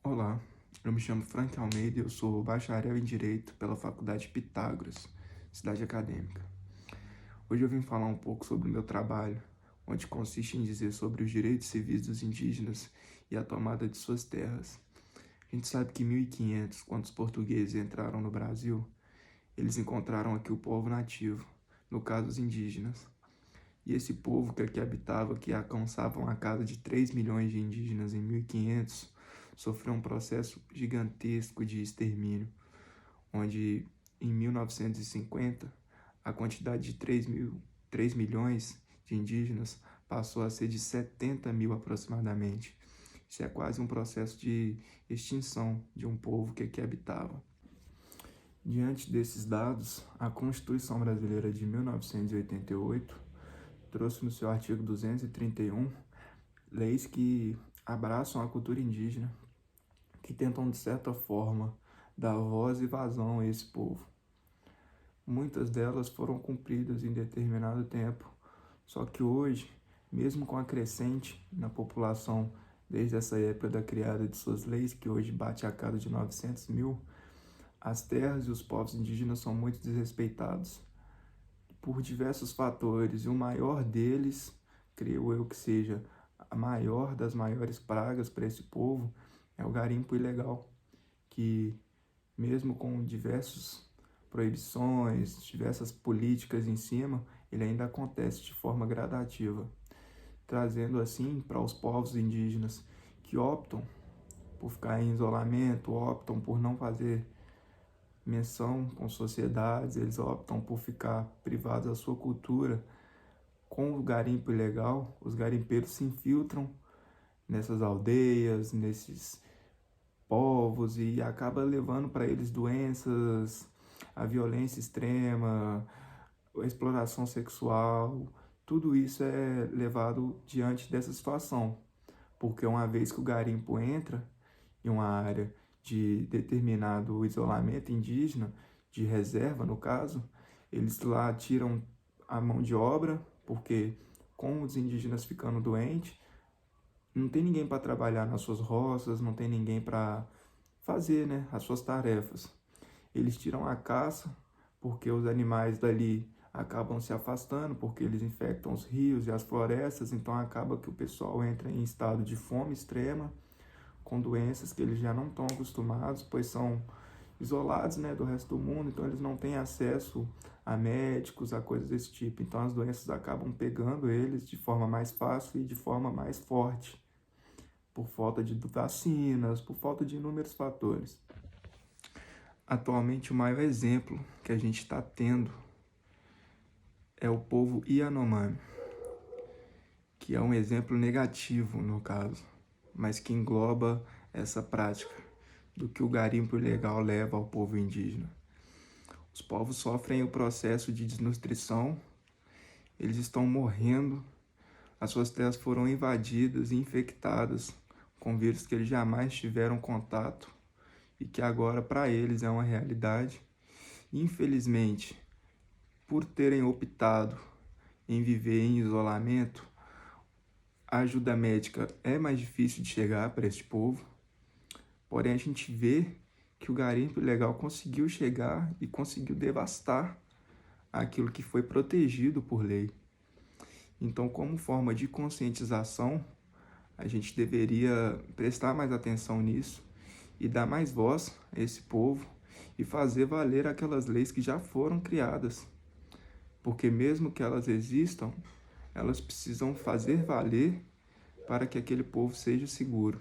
Olá, eu me chamo Frank Almeida e eu sou bacharel em Direito pela Faculdade Pitágoras, Cidade Acadêmica. Hoje eu vim falar um pouco sobre o meu trabalho, onde consiste em dizer sobre os direitos civis dos indígenas e a tomada de suas terras. A gente sabe que em 1500, quando os portugueses entraram no Brasil, eles encontraram aqui o povo nativo, no caso os indígenas. E esse povo que aqui habitava, que alcançavam a casa de 3 milhões de indígenas em 1500, sofreu um processo gigantesco de extermínio, onde em 1950 a quantidade de 3 milhões de indígenas passou a ser de 70 mil aproximadamente. Isso é quase um processo de extinção de um povo que aqui habitava. Diante desses dados, a Constituição Brasileira de 1988 trouxe no seu artigo 231 leis que abraçam a cultura indígena, que tentam, de certa forma, dar voz e vazão a esse povo. Muitas delas foram cumpridas em determinado tempo, só que hoje, mesmo com a crescente na população desde essa época da criada de suas leis, que hoje bate a cada de 900 mil, as terras e os povos indígenas são muito desrespeitados por diversos fatores, e o maior deles, creio eu que seja a maior das maiores pragas para esse povo, é o garimpo ilegal, que mesmo com diversas proibições, diversas políticas em cima, ele ainda acontece de forma gradativa, trazendo assim para os povos indígenas que optam por ficar em isolamento, optam por não fazer menção com sociedades, eles optam por ficar privados da sua cultura. Com o garimpo ilegal, os garimpeiros se infiltram nessas aldeias, nesses povos e acaba levando para eles doenças, a violência extrema, a exploração sexual. Tudo isso é levado diante dessa situação, porque uma vez que o garimpo entra em uma área de determinado isolamento indígena, de reserva no caso, eles lá tiram a mão de obra, porque com os indígenas ficando doentes, não tem ninguém para trabalhar nas suas roças, não tem ninguém para fazer, né, as suas tarefas. Eles tiram a caça, porque os animais dali acabam se afastando, porque eles infectam os rios e as florestas, então acaba que o pessoal entra em estado de fome extrema, com doenças que eles já não estão acostumados, pois são isolados, né, do resto do mundo, então eles não têm acesso a médicos, a coisas desse tipo. Então as doenças acabam pegando eles de forma mais fácil e de forma mais forte, por falta de vacinas, por falta de inúmeros fatores. Atualmente o maior exemplo que a gente está tendo é o povo Yanomami, que é um exemplo negativo no caso, mas que engloba essa prática do que o garimpo ilegal leva ao povo indígena. Os povos sofrem o processo de desnutrição, eles estão morrendo, as suas terras foram invadidas e infectadas com vírus que eles jamais tiveram contato e que agora para eles é uma realidade. Infelizmente, por terem optado em viver em isolamento, a ajuda médica é mais difícil de chegar para este povo. Porém, a gente vê que o garimpo ilegal conseguiu chegar e conseguiu devastar aquilo que foi protegido por lei. Então, como forma de conscientização, a gente deveria prestar mais atenção nisso e dar mais voz a esse povo e fazer valer aquelas leis que já foram criadas. Porque mesmo que elas existam, elas precisam fazer valer para que aquele povo seja seguro.